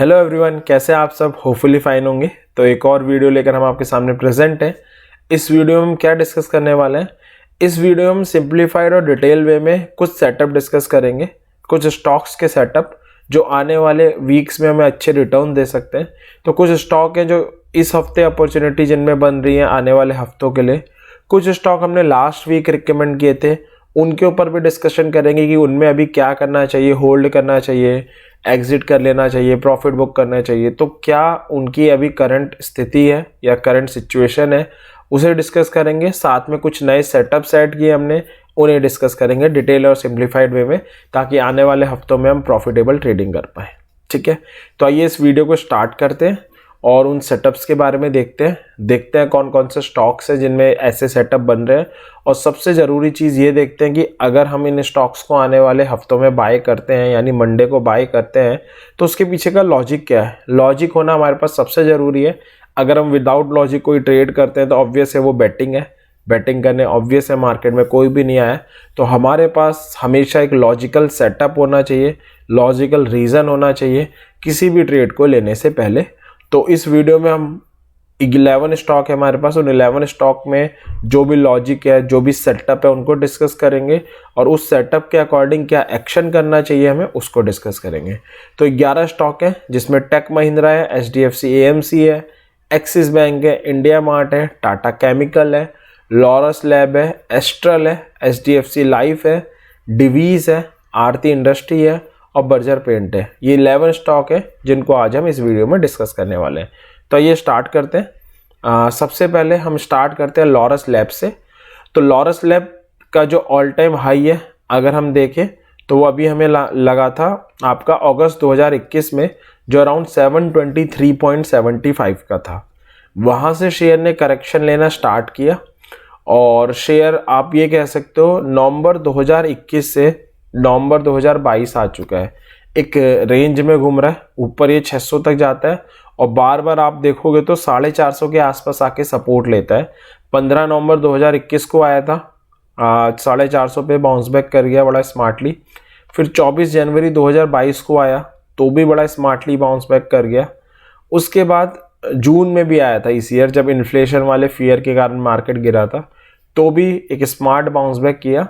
Hello everyone, कैसे आप सब? होपफुली फाइन होंगे। तो एक और वीडियो लेकर हम आपके सामने प्रेजेंट हैं। इस वीडियो में हम क्या डिस्कस करने वाले हैं? इस वीडियो में हम सिंप्लीफाइड और डिटेल वे में कुछ सेटअप डिस्कस करेंगे, कुछ स्टॉक्स के सेटअप जो आने वाले वीक्स में हमें अच्छे रिटर्न दे सकते हैं। तो कुछ स्टॉक हैं जो इस हफ्ते अपॉर्चुनिटी जिनमें बन रही हैं आने वाले हफ्तों के लिए। कुछ स्टॉक हमने लास्ट वीक रिकमेंड किए थे, उनके ऊपर भी डिस्कशन करेंगे कि उनमें अभी क्या करना चाहिए, होल्ड करना चाहिए, एग्जिट कर लेना चाहिए, प्रॉफिट बुक करना चाहिए। तो क्या उनकी अभी करंट स्थिति है या करंट सिचुएशन है, उसे डिस्कस करेंगे। साथ में कुछ नए सेटअप सेट किए हमने, उन्हें डिस्कस करेंगे डिटेल और सिंप्लीफाइड वे में, ताकि आने वाले हफ्तों में हम प्रॉफिटेबल ट्रेडिंग कर पाएँ। ठीक है, तो आइए इस वीडियो को स्टार्ट करते हैं और उन सेटअप्स के बारे में देखते हैं कौन कौन से स्टॉक्स हैं जिनमें ऐसे सेटअप बन रहे हैं। और सबसे ज़रूरी चीज़ ये देखते हैं कि अगर हम इन स्टॉक्स को आने वाले हफ्तों में बाय करते हैं, यानी मंडे को बाय करते हैं, तो उसके पीछे का लॉजिक क्या है। लॉजिक होना हमारे पास सबसे ज़रूरी है। अगर हम विदाउट लॉजिक कोई ट्रेड करते हैं तो ऑब्वियस है वो बेटिंग है। बेटिंग करने ऑब्वियस है, मार्केट में कोई भी नहीं आया। तो हमारे पास हमेशा एक लॉजिकल सेटअप होना चाहिए, लॉजिकल रीज़न होना चाहिए किसी भी ट्रेड को लेने से पहले। तो इस वीडियो में हम 11 स्टॉक है हमारे पास, उन 11 स्टॉक में जो भी लॉजिक है, जो भी सेटअप है, उनको डिस्कस करेंगे और उस सेटअप के अकॉर्डिंग क्या एक्शन करना चाहिए हमें, उसको डिस्कस करेंगे। तो 11 स्टॉक है जिसमें टेक महिंद्रा है, HDFC AMC है, एक्सिस बैंक है, इंडिया मार्ट है, टाटा केमिकल है, लॉरस लैब है, एस्ट्रल है, HDFC लाइफ है, डिवीज है, आरती इंडस्ट्री है और बर्जर पेंट है। ये 11 स्टॉक है जिनको आज हम इस वीडियो में डिस्कस करने वाले हैं। तो ये स्टार्ट करते हैं। सबसे पहले हम स्टार्ट करते हैं लॉरस लैब से। तो लॉरस लैब का जो ऑल टाइम हाई है अगर हम देखें तो वो अभी हमें लगा था आपका अगस्त 2021 में, जो अराउंड 723.75 का था। वहाँ से शेयर ने करेक्शन लेना स्टार्ट किया और शेयर आप ये कह सकते हो नवंबर 2021 से नवंबर 2022 आ चुका है, एक रेंज में घूम रहा है। ऊपर ये 600 तक जाता है और बार बार आप देखोगे तो 450 के आसपास आके सपोर्ट लेता है। 15 नवंबर 2021 को आया था, 450 पे बाउंस बैक कर गया बड़ा स्मार्टली। फिर 24 जनवरी 2022 को आया तो भी बड़ा स्मार्टली बाउंस बैक कर गया। उसके बाद जून में भी आया था इस ईयर, जब इन्फ्लेशन वाले फियर के कारण मार्केट गिरा था, तो भी एक स्मार्ट बाउंस बैक किया।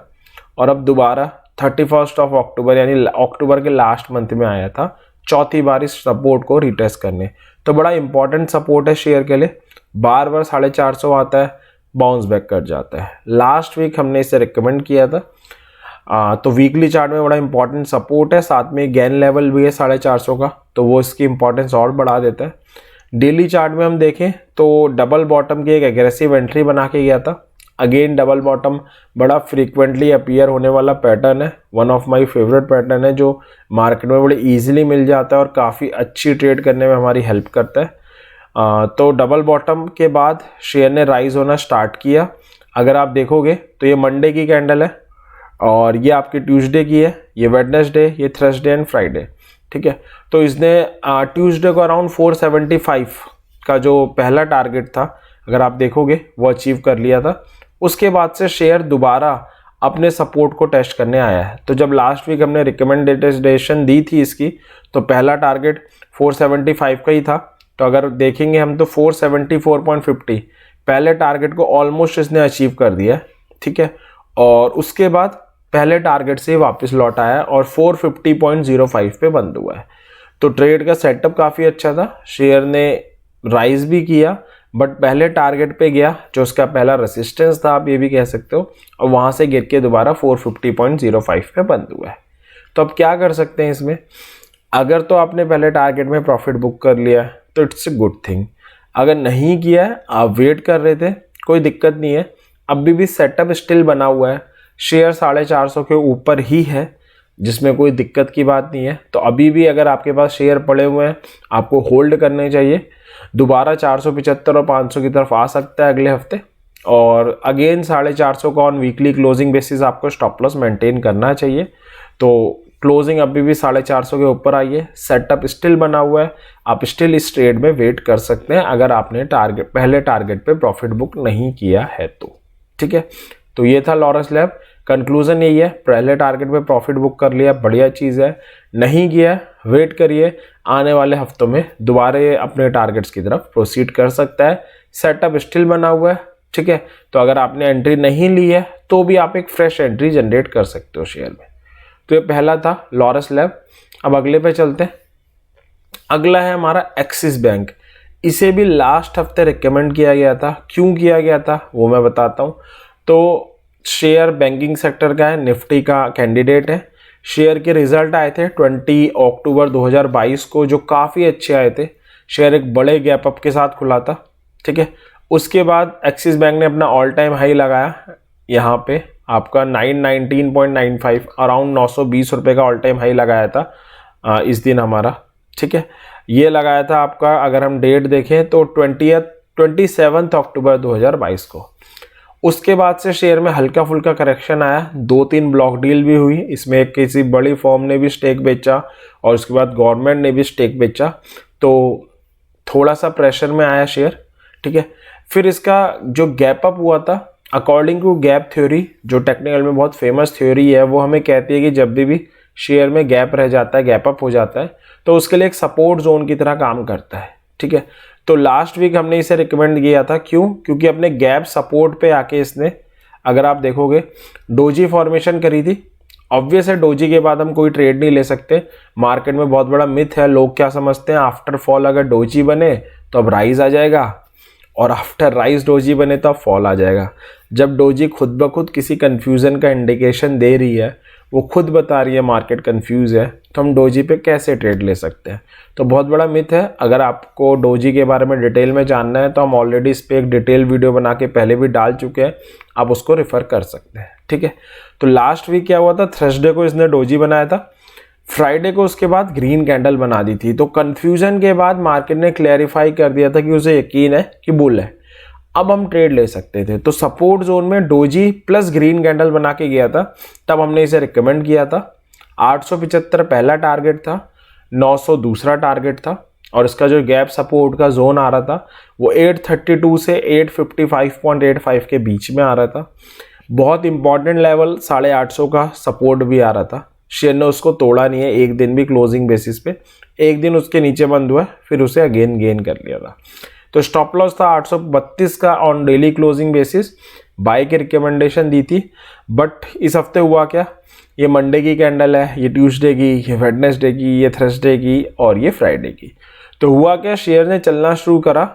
और अब दोबारा 31 अक्टूबर यानी अक्टूबर के लास्ट मंथ में आया था चौथी बार इस सपोर्ट को रिटेस्ट करने। तो बड़ा इंपॉर्टेंट सपोर्ट है शेयर के लिए। बार बार 450 आता है, बाउंस बैक कर जाता है। लास्ट वीक हमने इसे रिकमेंड किया था। तो वीकली चार्ट में बड़ा इंपॉर्टेंट सपोर्ट है, साथ में गेन लेवल भी है 450 का, तो वो इसकी इंपॉर्टेंस और बढ़ा देता है। डेली चार्ट में हम देखें तो डबल बॉटम की एक एग्रेसिव एंट्री बना के गया था। अगेन डबल बॉटम बड़ा फ्रीक्वेंटली अपीयर होने वाला पैटर्न है, one of my favourite pattern है, जो मार्केट में बड़े इजीली मिल जाता है और काफ़ी अच्छी ट्रेड करने में हमारी हेल्प करता है। तो डबल बॉटम के बाद शेयर ने राइज होना स्टार्ट किया। अगर आप देखोगे तो ये मंडे की कैंडल है और ये आपकी ट्यूसडे की है, ये वेडनेसडे, ये थर्सडे एंड फ्राइडे। ठीक है, तो इसने ट्यूसडे को अराउंड 475 का जो पहला टारगेट था, अगर आप देखोगे वो अचीव कर लिया था। उसके बाद से शेयर दोबारा अपने सपोर्ट को टेस्ट करने आया है। तो जब लास्ट वीक हमने रिकमेंडेशन दी थी इसकी, तो पहला टारगेट 475 का ही था। तो अगर देखेंगे हम तो 474.50 पहले टारगेट को ऑलमोस्ट इसने अचीव कर दिया है। ठीक है, और उसके बाद पहले टारगेट से वापस लौट आया और 450.05 पे बंद हुआ है। तो ट्रेड का सेटअप काफ़ी अच्छा था, शेयर ने राइज भी किया बट पहले टारगेट पे गया जो उसका पहला रेसिस्टेंस था, आप ये भी कह सकते हो, और वहाँ से गिर के दोबारा 450.05 पे बंद हुआ है। तो अब क्या कर सकते हैं इसमें? अगर तो आपने पहले टारगेट में प्रॉफिट बुक कर लिया है तो इट्स ए गुड थिंग। अगर नहीं किया है, आप वेट कर रहे थे, कोई दिक्कत नहीं है। अभी भी सेटअप स्टिल बना हुआ है, शेयर 450 के ऊपर ही है, जिसमें कोई दिक्कत की बात नहीं है। तो अभी भी अगर आपके पास शेयर पड़े हुए हैं, आपको होल्ड करने चाहिए। दोबारा 475 और 500 की तरफ आ सकता है अगले हफ्ते, और अगेन 450 का ऑन वीकली क्लोजिंग बेसिस आपको स्टॉप लॉस मेंटेन करना चाहिए। तो क्लोजिंग अभी भी 450 के ऊपर आई है, सेटअप स्टिल बना हुआ है, आप स्टिल इस ट्रेड में वेट कर सकते हैं अगर आपने पहले टारगेट पे प्रॉफिट बुक नहीं किया है तो। ठीक है, तो ये था लॉरस लैब। कंक्लूजन यही है, पहले टारगेट पे प्रॉफिट बुक कर लिया, बढ़िया चीज़ है। नहीं किया वेट करिए, आने वाले हफ्तों में दोबारा अपने टारगेट्स की तरफ प्रोसीड कर सकता है। सेटअप स्टिल बना हुआ है, ठीक है। तो अगर आपने एंट्री नहीं ली है तो भी आप एक फ्रेश एंट्री जनरेट कर सकते हो शेयर में। तो ये पहला था लॉरस लैब। अब अगले पे चलते हैं। अगला है हमारा एक्सिस बैंक। इसे भी लास्ट हफ्ते रिकमेंड किया गया था। क्यों किया गया था वो मैं बताता हूँ। तो शेयर बैंकिंग सेक्टर का है, निफ्टी का कैंडिडेट है। शेयर के रिजल्ट आए थे 20 अक्टूबर 2022 को, जो काफ़ी अच्छे आए थे। शेयर एक बड़े गैप अप के साथ खुला था, ठीक है। उसके बाद एक्सिस बैंक ने अपना ऑल टाइम हाई लगाया यहाँ पे आपका 919.95, अराउंड 920 रुपये का ऑल टाइम हाई लगाया था इस दिन हमारा, ठीक है। ये लगाया था आपका, अगर हम डेट देखें तो 27 अक्टूबर 2022 को। उसके बाद से शेयर में हल्का फुल्का करेक्शन आया, 2-3 ब्लॉक डील भी हुई। इसमें एक किसी बड़ी फर्म ने भी स्टेक बेचा और उसके बाद गवर्नमेंट ने भी स्टेक बेचा, तो थोड़ा सा प्रेशर में आया शेयर, ठीक है। फिर इसका जो गैप अप हुआ था, अकॉर्डिंग टू गैप थ्योरी, जो टेक्निकल में बहुत फेमस थ्योरी है, वो हमें कहती है कि जब भी शेयर में गैप रह जाता है, गैप अप हो जाता है, तो उसके लिए एक सपोर्ट जोन की तरह काम करता है, ठीक है। तो लास्ट वीक हमने इसे रिकमेंड किया था। क्यों? क्योंकि अपने गैप सपोर्ट पे आके इसने, अगर आप देखोगे, डोजी फॉर्मेशन करी थी। ऑब्वियस है डोजी के बाद हम कोई ट्रेड नहीं ले सकते। मार्केट में बहुत बड़ा मिथ है, लोग क्या समझते हैं आफ्टर फॉल अगर डोजी बने तो अब राइज आ जाएगा, और आफ्टर राइज डोजी बने तो अब फॉल आ जाएगा। जब डोजी खुद ब खुद किसी कन्फ्यूज़न का इंडिकेशन दे रही है, वो खुद बता रही है मार्केट कंफ्यूज है, तो हम डोजी पे कैसे ट्रेड ले सकते हैं? तो बहुत बड़ा मिथ है। अगर आपको डोजी के बारे में डिटेल में जानना है तो हम ऑलरेडी इस पर एक डिटेल वीडियो बना के पहले भी डाल चुके हैं, आप उसको रेफर कर सकते हैं, ठीक है। तो लास्ट वीक क्या हुआ था, थर्सडे को इसने डोजी बनाया था, फ्राइडे को उसके बाद ग्रीन कैंडल बना दी थी। तो कन्फ्यूजन के बाद मार्केट ने क्लैरिफाई कर दिया था कि उसे यकीन है कि बुल है, अब हम ट्रेड ले सकते थे। तो सपोर्ट जोन में डोजी प्लस ग्रीन कैंडल बना के गया था, तब हमने इसे रिकमेंड किया था। 875 पहला टारगेट था, 900 दूसरा टारगेट था, और इसका जो गैप सपोर्ट का जोन आ रहा था वो 832 से 855.85 के बीच में आ रहा था। बहुत इंपॉर्टेंट लेवल 850 का सपोर्ट भी आ रहा था। शेयर ने उसको तोड़ा नहीं है एक दिन भी क्लोजिंग बेसिस पे, एक दिन उसके नीचे बंद हुआ, फिर उसे अगेन गेन कर लिया था। तो स्टॉप लॉस था 832 का on daily closing basis, buy की रिकमेंडेशन दी थी। बट इस हफ्ते हुआ क्या, ये मंडे की कैंडल है, ये ट्यूसडे की, ये वेडनेसडे की, ये थर्सडे की और ये फ्राइडे की। तो हुआ क्या, शेयर ने चलना शुरू करा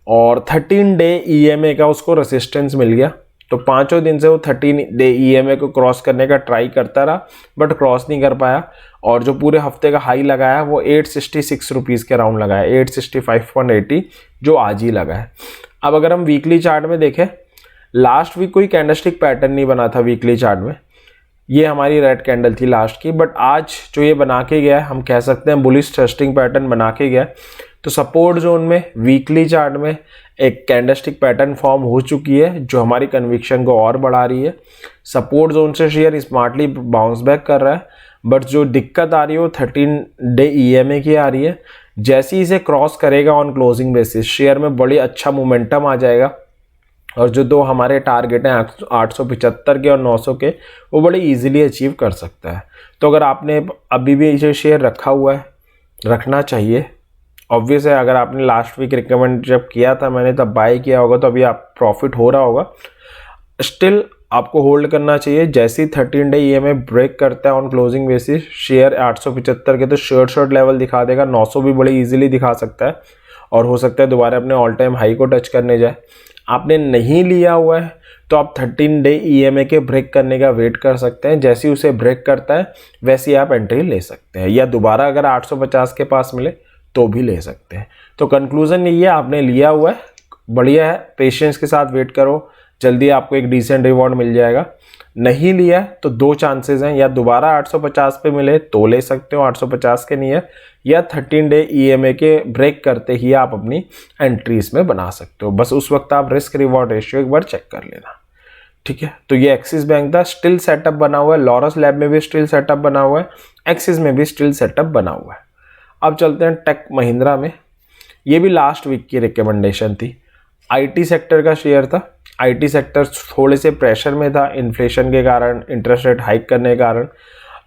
और 13 डे EMA का उसको रेसिस्टेंस मिल गया। तो 5 दिन से वो 13 डे EMA को क्रॉस करने का ट्राई करता रहा, बट क्रॉस नहीं कर पाया। और जो पूरे हफ्ते का हाई लगाया वो 866 रुपीज़ के राउंड लगाया, 865.80, जो आज ही लगा है। अब अगर हम वीकली चार्ट में देखें, लास्ट वीक कोई कैंडलस्टिक पैटर्न नहीं बना था वीकली चार्ट में, ये हमारी रेड कैंडल थी लास्ट की। बट आज जो ये बना के गया, हम कह सकते हैं बुलिश थ्रस्टिंग पैटर्न बना के गया। तो सपोर्ट जोन में वीकली चार्ट में एक कैंडलस्टिक पैटर्न फॉर्म हो चुकी है, जो हमारी कन्विक्शन को और बढ़ा रही है। सपोर्ट जोन से शेयर स्मार्टली बाउंस बैक कर रहा है, बट जो दिक्कत आ रही है वो 13 डे EMA की आ रही है। जैसे ही इसे क्रॉस करेगा ऑन क्लोजिंग बेसिस, शेयर में बड़ी अच्छा मोमेंटम आ जाएगा, और जो दो हमारे टारगेट हैं 875 के और 900 के, वो बड़ी इजीली अचीव कर सकता है। तो अगर आपने अभी भी इसे शेयर रखा हुआ है, रखना चाहिए। ऑब्वियस है, अगर आपने लास्ट वीक रिकमेंड जब किया था मैंने, तब बाय किया होगा, तो अभी आप प्रॉफिट हो रहा होगा। स्टिल आपको होल्ड करना चाहिए। जैसे ही 13 डे EMA ब्रेक करता है ऑन क्लोजिंग बेसिस, शेयर 875 के तो शॉर्ट लेवल दिखा देगा, 900 भी बड़ी इजीली दिखा सकता है, और हो सकता है दोबारा अपने ऑल टाइम हाई को टच करने जाए। आपने नहीं लिया हुआ है तो आप 13 डे EMA के ब्रेक करने का वेट कर सकते हैं। जैसे ही उसे ब्रेक करता है वैसे ही आप एंट्री ले सकते हैं, या दोबारा अगर 850 के पास मिले तो भी ले सकते हैं। तो कंक्लूजन यही है, आपने लिया हुआ है, बढ़िया है, पेशेंस के साथ वेट करो, जल्दी आपको एक डिसेंट रिवॉर्ड मिल जाएगा। नहीं लिया तो दो चांसेस हैं, या दोबारा 850 पे मिले तो ले सकते हो 850 के नियर, या 13 डे EMA के ब्रेक करते ही आप अपनी एंट्रीज में बना सकते हो। बस उस वक्त आप रिस्क रिवॉर्ड रेशियो एक बार चेक कर लेना, ठीक है। तो ये एक्सिस बैंक था, स्टिल सेटअप बना हुआ है। लॉरस लैब में भी स्टिल सेटअप बना हुआ है, एक्सिस में भी स्टिल सेटअप बना हुआ है। अब चलते हैं टेक महिंद्रा में। ये भी लास्ट वीक की रिकमेंडेशन थी। IT सेक्टर का शेयर था। IT सेक्टर थोड़े से प्रेशर में था इन्फ्लेशन के कारण, इंटरेस्ट रेट हाइक करने के कारण।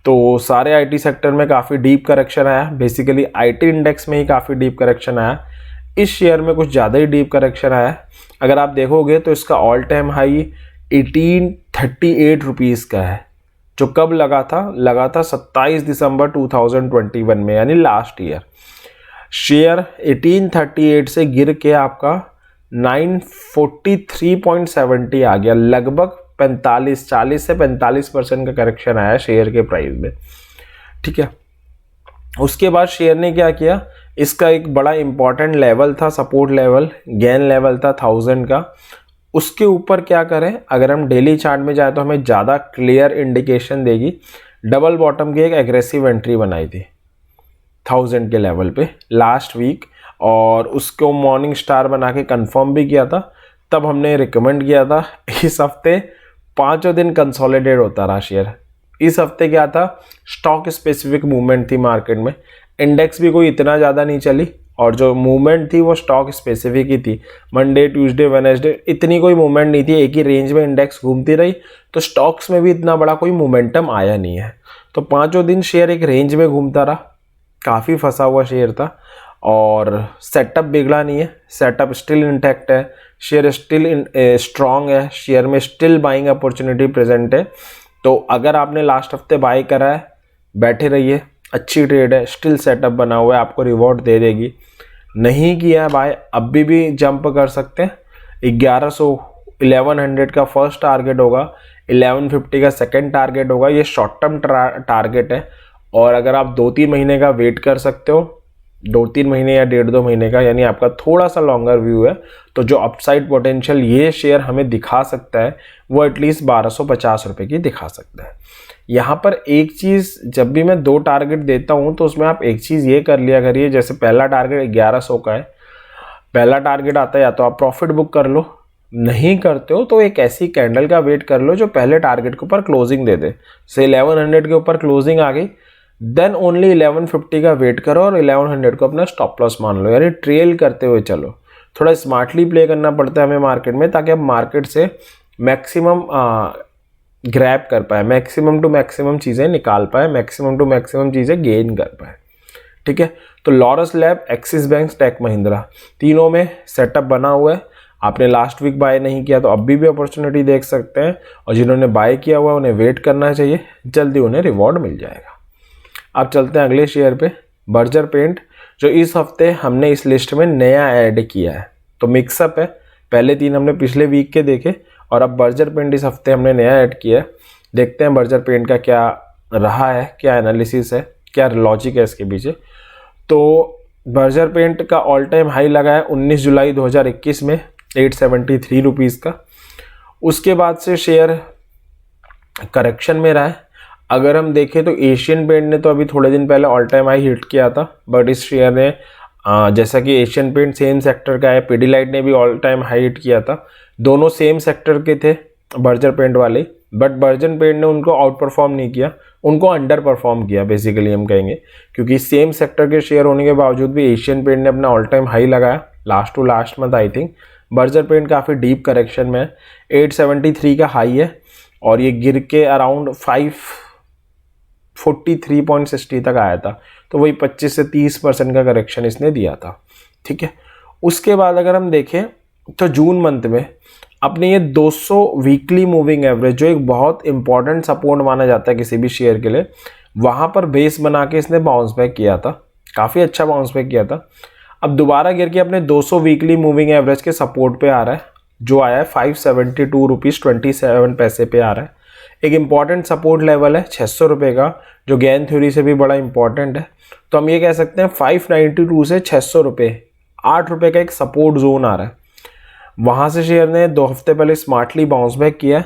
तो सारे आईटी सेक्टर में काफ़ी डीप करेक्शन आया, बेसिकली आईटी इंडेक्स में ही काफ़ी डीप करेक्शन आया। इस शेयर में कुछ ज़्यादा ही डीप करेक्शन आया। अगर आप देखोगे तो इसका ऑल टाइम हाई 1838 रुपीज़ का है, जो कब लगा था 27 दिसंबर 2021 में, यानी लास्ट ईयर। शेयर 1838 से गिर के आपका 943.70 आ गया, लगभग 40 से 45% का करेक्शन आया शेयर के प्राइस में, ठीक है। उसके बाद शेयर ने क्या किया, इसका एक बड़ा इंपॉर्टेंट लेवल था, सपोर्ट लेवल, गेन लेवल था 1000 का। उसके ऊपर क्या करें, अगर हम डेली चार्ट में जाए तो हमें ज़्यादा क्लियर इंडिकेशन देगी। डबल बॉटम की एक एग्रेसिव एंट्री बनाई थी 1000 के लेवल पे लास्ट वीक, और उसको मॉर्निंग स्टार बना के कंफर्म भी किया था। तब हमने रिकमेंड किया था इस हफ्ते 5 दिन कंसोलिडेट होता रहा शेयर। इस हफ्ते क्या था, स्टॉक स्पेसिफिक मूवमेंट थी मार्केट में, इंडेक्स भी कोई इतना ज़्यादा नहीं चली, और जो मूवमेंट थी वो स्टॉक स्पेसिफिक ही थी। मंडे, ट्यूसडे, वेडनेसडे इतनी कोई मूवमेंट नहीं थी, एक ही रेंज में इंडेक्स घूमती रही, तो स्टॉक्स में भी इतना बड़ा कोई मोमेंटम आया नहीं है। तो 5 दिन शेयर एक रेंज में घूमता रहा, काफ़ी फंसा हुआ शेयर था, और सेटअप बिगड़ा नहीं है, सेटअप स्टिल इंटैक्ट है, शेयर स्टिल स्ट्रॉन्ग है, शेयर में स्टिल बाइंग अपॉर्चुनिटी प्रेजेंट है। तो अगर आपने लास्ट हफ्ते बाई करा है, बैठे रहिए, अच्छी ट्रेड है, स्टिल सेटअप बना हुआ है, आपको रिवॉर्ड दे देगी। नहीं किया है बाय, अभी भी जंप कर सकते हैं। 1100 का फर्स्ट टारगेट होगा, 1150 का सेकंड टारगेट होगा। ये शॉर्ट टर्म टारगेट है, और अगर आप 2-3 महीने का वेट कर सकते हो, 2-3 महीने या 1.5-2 महीने का, यानी आपका थोड़ा सा लॉन्गर व्यू है, तो जो अपसाइड पोटेंशियल ये शेयर हमें दिखा सकता है वो एटलीस्ट 1250 रुपये की दिखा सकता है। यहाँ पर एक चीज़, जब भी मैं 2 टारगेट देता हूँ तो उसमें आप एक चीज़ ये कर लिया करिए, जैसे पहला टारगेट 1100 का है, पहला टारगेट आता है या तो आप प्रॉफिट बुक कर लो, नहीं करते हो तो एक ऐसी कैंडल का वेट कर लो जो पहले टारगेट के ऊपर क्लोजिंग दे दे। से 1100 के ऊपर क्लोजिंग आ गई, देन ओनली 1150 का वेट करो और 1100 को अपना स्टॉप लॉस मान लो, यानी ट्रेल करते हुए चलो। थोड़ा स्मार्टली प्ले करना पड़ता है हमें मार्केट में, ताकि हम मार्केट से मैक्सिमम ग्रैब कर पाए, मैक्सिमम टू मैक्सिमम चीज़ें निकाल पाए, मैक्सिमम टू मैक्सिमम चीज़ें गेन कर पाए, ठीक है। तो लॉरस लैब, एक्सिस बैंक, टेक महिंद्रा, तीनों में सेटअप बना हुआ है। आपने लास्ट वीक बाय नहीं किया तो अभी भी अपॉर्चुनिटी देख सकते हैं, और जिन्होंने बाय किया हुआ है उन्हें वेट करना चाहिए, जल्दी उन्हें रिवॉर्ड मिल जाएगा। अब चलते हैं अगले शेयर पे, बर्जर पेंट, जो इस हफ्ते हमने इस लिस्ट में नया ऐड किया है। तो मिक्सअप है, पहले 3 हमने पिछले वीक के देखे, और अब बर्जर पेंट इस हफ्ते हमने नया ऐड किया है। देखते हैं बर्जर पेंट का क्या रहा है, क्या एनालिसिस है, क्या लॉजिक है इसके पीछे। तो बर्जर पेंट का ऑल टाइम हाई लगा है 19 जुलाई 2021 में 873 रुपीज़ का। उसके बाद से शेयर करेक्शन में रहा है। अगर हम देखें तो एशियन पेंट ने तो अभी थोड़े दिन पहले ऑल टाइम हाई हिट किया था, बट इस शेयर ने जैसा कि एशियन पेंट सेम सेक्टर का है, पीडीलाइट ने भी ऑल टाइम हाई हिट किया था, दोनों सेम सेक्टर के थे बर्जर पेंट वाले, बट बर्जर पेंट ने उनको आउट परफॉर्म नहीं किया, उनको अंडर परफॉर्म किया बेसिकली हम कहेंगे, क्योंकि सेम सेक्टर के शेयर होने के बावजूद भी एशियन पेंट ने अपना ऑल टाइम हाई लगाया last to last month. I think Berger Paint काफ़ी डीप करेक्शन में है, 873 का हाई है, और ये गिर के अराउंड 543.60 तक आया था, तो वही 25 से 30% का करेक्शन इसने दिया था, ठीक है। उसके बाद अगर हम देखें तो जून मंथ में अपने ये 200 वीकली मूविंग एवरेज, जो एक बहुत इंपॉर्टेंट सपोर्ट माना जाता है किसी भी शेयर के लिए, वहाँ पर बेस बना के इसने बाउंस बैक किया था, काफ़ी अच्छा बाउंस बैक किया था। अब दोबारा गिर के अपने 200 वीकली मूविंग एवरेज के सपोर्ट पे आ रहा है, जो आया है 572 रुपीज़ 27 पैसे पे आ रहा है। एक इम्पॉर्टेंट सपोर्ट लेवल है 600 रुपये का, जो गेन थ्योरी से भी बड़ा इंपॉर्टेंट है। तो हम ये कह सकते हैं 592 से 600 रुपये, 8 रुपये का एक सपोर्ट जोन आ रहा है। वहाँ से शेयर ने 2 हफ्ते पहले स्मार्टली बाउंस बैक किया है।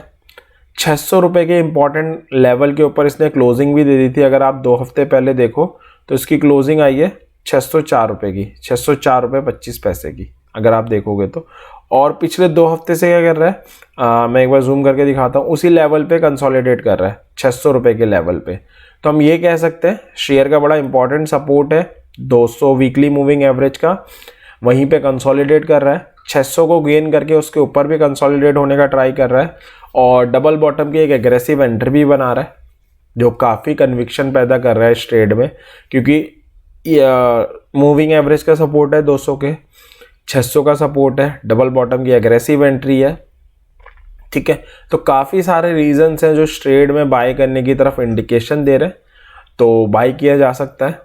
600 रुपये के इंपॉर्टेंट लेवल के ऊपर इसने क्लोजिंग भी दे दी थी। अगर आप 2 हफ्ते पहले देखो तो इसकी क्लोजिंग आई है 604 रुपये की, 604 रुपये 25 पैसे की, अगर आप देखोगे तो। और पिछले 2 हफ्ते से क्या कर रहा है, मैं एक बार जूम करके दिखाता हूँ, उसी लेवल पे कंसोलिडेट कर रहा है 600 रुपये के लेवल पे। तो हम ये कह सकते हैं शेयर का बड़ा इंपॉर्टेंट सपोर्ट है 200 वीकली मूविंग एवरेज का, वहीं पे कंसोलिडेट कर रहा है, 600 को गेन करके उसके ऊपर भी कंसोलिडेट होने का ट्राई कर रहा है, और डबल बॉटम की एक एग्रेसिव एंट्री भी बना रहा है। जो काफ़ी कन्विक्शन पैदा कर रहा है इस ट्रेड में, क्योंकि मूविंग एवरेज का सपोर्ट है 200 के, 600 का सपोर्ट है, डबल बॉटम की एग्रेसिव एंट्री है, ठीक है। तो काफ़ी सारे रीजंस हैं जो इस ट्रेड में बाय करने की तरफ इंडिकेशन दे रहे हैं, तो बाय किया जा सकता है।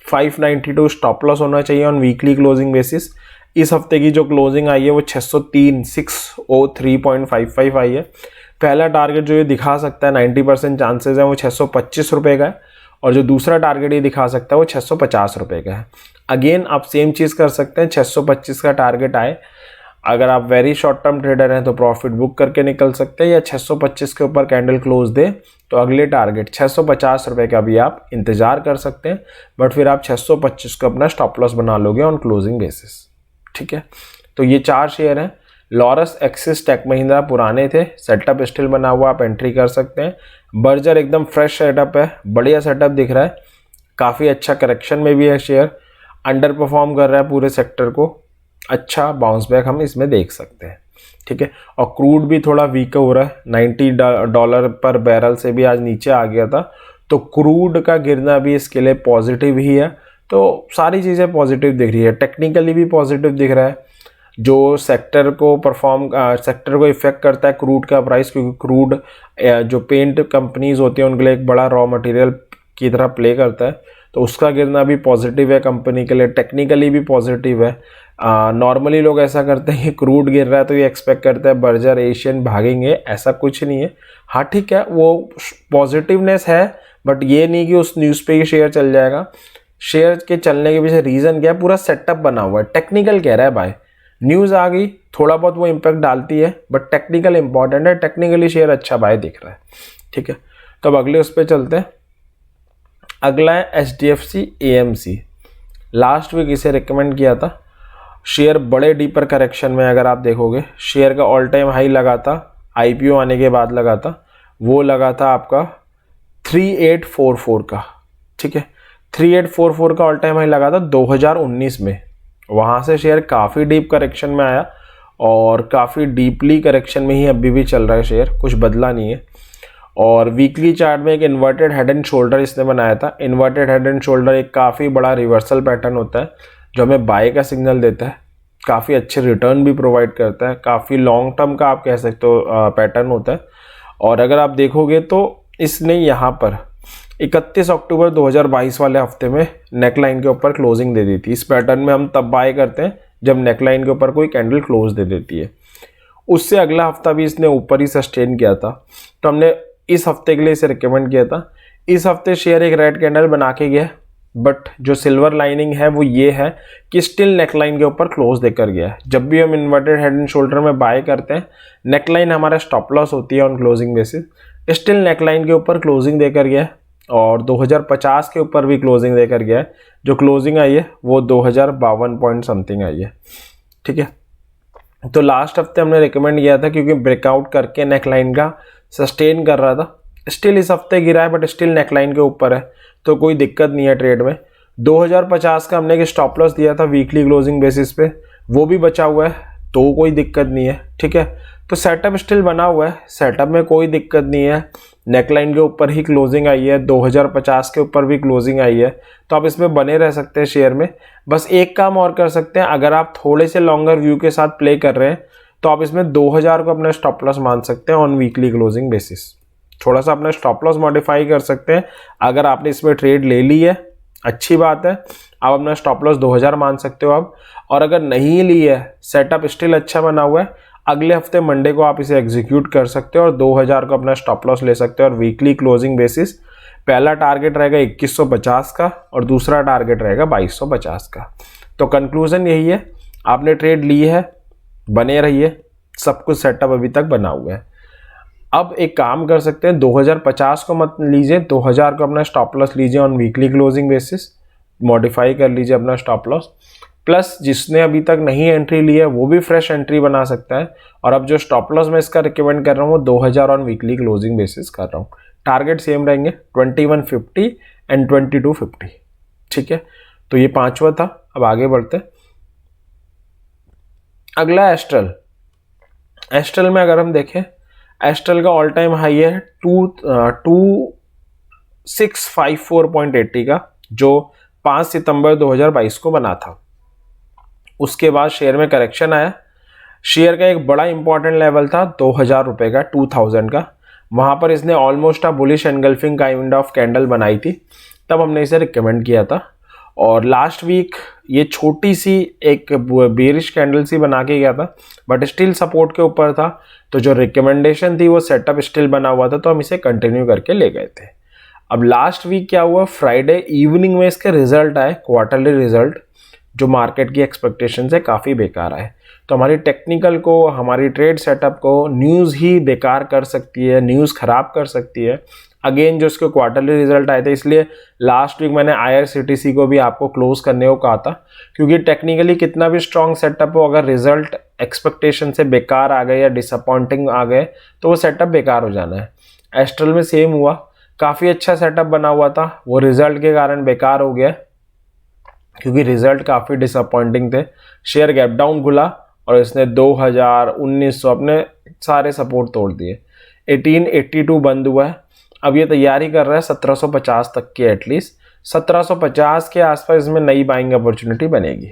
592 स्टॉप लॉस होना चाहिए ऑन वीकली क्लोजिंग बेसिस। इस हफ्ते की जो क्लोजिंग आई है वो 603.55 आई है। पहला टारगेट जो ये दिखा सकता है 90% चांसेस है वो 625 रुपये का है, और जो दूसरा टारगेट ये दिखा सकता है वो 650 रुपये का है। अगेन आप सेम चीज़ कर सकते हैं, 625 का टारगेट आए, अगर आप वेरी शॉर्ट टर्म ट्रेडर हैं तो प्रॉफिट बुक करके निकल सकते हैं, या 625 के ऊपर कैंडल क्लोज दे तो अगले टारगेट 650 रुपये का भी आप इंतजार कर सकते हैं, बट फिर आप 625 को अपना स्टॉप लॉस बना लोगे ऑन क्लोजिंग बेसिस, ठीक है। तो ये 4 शेयर हैं। लॉरस, एक्सिस, टेक महिंद्रा पुराने थे, सेटअप स्टिल बना हुआ, आप एंट्री कर सकते हैं। बर्जर एकदम फ्रेश सेटअप है, बढ़िया सेटअप दिख रहा है, काफ़ी अच्छा करेक्शन में भी है शेयर, अंडर परफॉर्म कर रहा है पूरे सेक्टर को, अच्छा बाउंस बैक हम इसमें देख सकते हैं, ठीक है। और क्रूड भी थोड़ा वीक हो रहा है, $90 पर बैरल से भी आज नीचे आ गया था, तो क्रूड का गिरना भी इसके लिए पॉजिटिव ही है। तो सारी चीज़ें पॉजिटिव दिख रही है, टेक्निकली भी पॉजिटिव दिख रहा है। जो सेक्टर को इफेक्ट करता है क्रूड का प्राइस, क्योंकि क्रूड जो पेंट कंपनीज होती हैं उनके लिए एक बड़ा रॉ मटेरियल की तरह प्ले करता है, तो उसका गिरना भी पॉजिटिव है कंपनी के लिए, टेक्निकली भी पॉजिटिव है। नॉर्मली लोग ऐसा करते हैं कि क्रूड गिर रहा है तो ये एक्सपेक्ट करते हैं बर्जर, एशियन भागेंगे, ऐसा कुछ नहीं है। हाँ ठीक है, वो पॉजिटिवनेस है, बट ये नहीं कि उस न्यूज़ पे ही शेयर चल जाएगा। शेयर के चलने के पीछे रीज़न क्या है, पूरा सेटअप बना हुआ है, टेक्निकल कह रहा है भाई, न्यूज़ आ गई थोड़ा बहुत वो इम्पैक्ट डालती है, बट टेक्निकल इंपॉर्टेंट है, टेक्निकली शेयर अच्छा बाय दिख रहा है, ठीक है। तो अब अगले उस पर चलते हैं। अगला है HDFC AMC। लास्ट वीक इसे रिकमेंड किया था, शेयर बड़े डीपर करेक्शन में, अगर आप देखोगे शेयर का ऑल टाइम हाई लगा था, IPO आने के बाद लगा था, वो लगा था आपका 3844 का, ठीक है। 3844 का ऑल टाइम हाई लगा था 2019 में, वहाँ से शेयर काफ़ी डीप करेक्शन में आया, और काफ़ी डीपली करेक्शन में ही अभी भी चल रहा है शेयर, कुछ बदला नहीं है। और वीकली चार्ट में एक इन्वर्टेड हेड एंड शोल्डर इसने बनाया था। इन्वर्टेड हेड एंड शोल्डर एक काफ़ी बड़ा रिवर्सल पैटर्न होता है जो हमें बाय का सिग्नल देता है, काफ़ी अच्छे रिटर्न भी प्रोवाइड करता है, काफ़ी लॉन्ग टर्म का आप कह सकते हो पैटर्न होता है। और अगर आप देखोगे तो इसने यहाँ पर 31 अक्टूबर 2022 वाले हफ्ते में नेकलाइन के ऊपर क्लोजिंग दे दी थी। इस पैटर्न में हम तब बाय करते हैं जब नेकलाइन के ऊपर कोई कैंडल क्लोज दे देती है। उससे अगला हफ्ता भी इसने ऊपर ही सस्टेन किया था, तो हमने इस हफ्ते के लिए इसे रिकमेंड किया था। इस हफ्ते शेयर एक रेड कैंडल बना के गया, बट जो सिल्वर लाइनिंग है वो ये है कि स्टिल नेकलाइन के ऊपर क्लोज देकर गया है। जब भी हम इन्वर्टेड हेड एंड शोल्डर में बाय करते हैं, नेकलाइन हमारा स्टॉप लॉस होती है on closing basis, still neckline के ऊपर क्लोजिंग देकर गया है, और 2050 के ऊपर भी क्लोजिंग देकर गया है। जो क्लोजिंग आई है वो 2052 पॉइंट समथिंग आई है, ठीक है। तो लास्ट हफ्ते हमने रिकमेंड किया था क्योंकि ब्रेकआउट करके नेकलाइन का सस्टेन कर रहा था, स्टिल इस हफ्ते गिरा है बट स्टिल नेकलाइन के ऊपर है, तो कोई दिक्कत नहीं है ट्रेड में। 2050 का हमने एक स्टॉप लॉस दिया था वीकली क्लोजिंग बेसिस पे, वो भी बचा हुआ है, तो कोई दिक्कत नहीं है, ठीक है। तो सेटअप स्टिल बना हुआ है, सेटअप में कोई दिक्कत नहीं है, नेकलाइन के ऊपर ही क्लोजिंग आई है, 2050 के ऊपर भी क्लोजिंग आई है, तो आप इसमें बने रह सकते हैं शेयर में। बस एक काम और कर सकते हैं, अगर आप थोड़े से लॉन्गर व्यू के साथ प्ले कर रहे हैं तो आप इसमें 2000 को अपना स्टॉप लॉस मान सकते हैं ऑन वीकली क्लोजिंग बेसिस। थोड़ा सा अपना स्टॉप लॉस मॉडिफाई कर सकते हैं। अगर आपने इसमें ट्रेड ले ली है अच्छी बात है, आप अपना स्टॉप लॉस 2000 मान सकते हो आप, और अगर नहीं ली है, सेटअप स्टिल अच्छा बना हुआ है, अगले हफ्ते मंडे को आप इसे एग्जीक्यूट कर सकते हो और 2000 को अपना स्टॉप लॉस ले सकते हो। और वीकली क्लोजिंग बेसिस पहला टारगेट रहेगा 2150 का और दूसरा टारगेट रहेगा 2250 का। तो कंक्लूजन यही है, आपने ट्रेड ली है, बने रहिए, सब कुछ सेटअप अभी तक बना हुआ है। अब एक काम कर सकते हैं, 2050 को मत लीजिए, 2000 को अपना स्टॉप लॉस लीजिए on weekly closing basis, modify कर लीजिए अपना स्टॉप लॉस। प्लस जिसने अभी तक नहीं एंट्री ली है वो भी फ्रेश एंट्री बना सकता है। और अब जो स्टॉप लॉस मैं इसका रिकमेंड कर रहा हूँ वो 2000 ऑन वीकली क्लोजिंग बेसिस कर रहा हूँ। टारगेट सेम रहेंगे 2150 एंड 2250, ठीक है। तो ये पांचवा था, अब आगे बढ़ते हैं। अगला एस्ट्रल। एस्ट्रल में अगर हम देखें, एस्ट्रल का ऑल टाइम हाई है 2 654.80 का, जो 5 सितंबर 2022 को बना था। उसके बाद शेयर में करेक्शन आया। शेयर का एक बड़ा इंपॉर्टेंट लेवल था 2000 रुपये का, 2000 का। वहाँ पर इसने almost a bullish engulfing kind of candle बनाई थी, तब हमने इसे रिकमेंड किया था। और लास्ट वीक ये छोटी सी एक बेरिश कैंडल सी बना के गया था, बट स्टिल सपोर्ट के ऊपर था। तो जो रिकमेंडेशन थी वो सेटअप स्टिल बना हुआ था, तो हम इसे कंटिन्यू करके ले गए थे। अब लास्ट वीक क्या हुआ, फ्राइडे इवनिंग में इसके रिजल्ट आए, क्वार्टरली रिजल्ट, जो मार्केट की एक्सपेक्टेशन से काफ़ी बेकार आए। तो हमारी टेक्निकल को, हमारी ट्रेड सेटअप को न्यूज़ ही बेकार कर सकती है, न्यूज़ ख़राब कर सकती है। अगेन जो इसके क्वार्टरली रिजल्ट आए थे, इसलिए लास्ट वीक मैंने IRCTC को भी आपको क्लोज करने को कहा था, क्योंकि टेक्निकली कितना भी स्ट्रॉन्ग सेटअप हो, अगर रिजल्ट एक्सपेक्टेशन से बेकार आ गए या डिसअपॉइंटिंग आ गए तो वो सेटअप बेकार हो जाना है। एस्ट्रल में सेम हुआ, काफ़ी अच्छा सेटअप बना हुआ था, वो रिजल्ट के कारण बेकार हो गया, क्योंकि रिजल्ट काफ़ी डिसअपॉइंटिंग थे। शेयर गैप डाउन खुला और इसने 2000, 1900 अपने सारे सपोर्ट तोड़ दिए। 1882 बंद हुआ है। अब ये तैयारी कर रहा है 1750 तक की, एटलीस्ट 1750 के आसपास इसमें नई बाइंग अपॉर्चुनिटी बनेगी।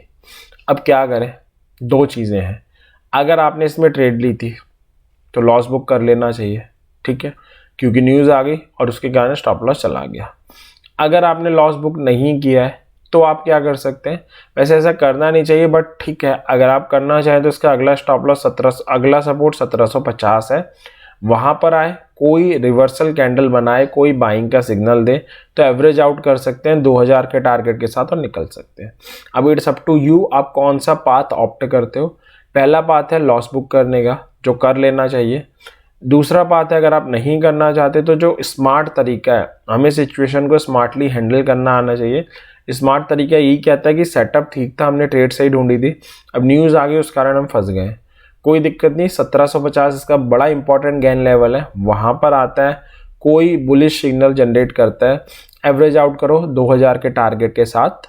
अब क्या करें, दो चीज़ें हैं। अगर आपने इसमें ट्रेड ली थी तो लॉस बुक कर लेना चाहिए, ठीक है, क्योंकि न्यूज़ आ गई और उसके कारण स्टॉप लॉस चला गया। अगर आपने लॉस बुक नहीं किया है तो आप क्या कर सकते हैं, वैसे ऐसा करना नहीं चाहिए, बट ठीक है, अगर आप करना चाहें तो इसका अगला स्टॉप लॉस अगला सपोर्ट 1750 है, वहाँ पर आए, कोई रिवर्सल कैंडल बनाए, कोई बाइंग का सिग्नल दे तो एवरेज आउट कर सकते हैं 2000 के टारगेट के साथ और निकल सकते हैं। अब इट्स अप टू यू, आप कौन सा पाथ ऑप्ट करते हो। पहला पाथ है लॉस बुक करने का, जो कर लेना चाहिए। दूसरा पाथ है, अगर आप नहीं करना चाहते तो जो स्मार्ट तरीका है, हमें सिचुएशन को स्मार्टली हैंडल करना आना चाहिए। स्मार्ट तरीका यही कहता है कि सेटअप ठीक था, हमने ट्रेड सही ढूंढी थी, अब न्यूज़ आ गई उस कारण हम फंस गए, कोई दिक्कत नहीं। 1750 इसका बड़ा इंपॉर्टेंट गेन लेवल है, वहाँ पर आता है, कोई बुलिश सिग्नल जनरेट करता है, एवरेज आउट करो 2000 के टारगेट के साथ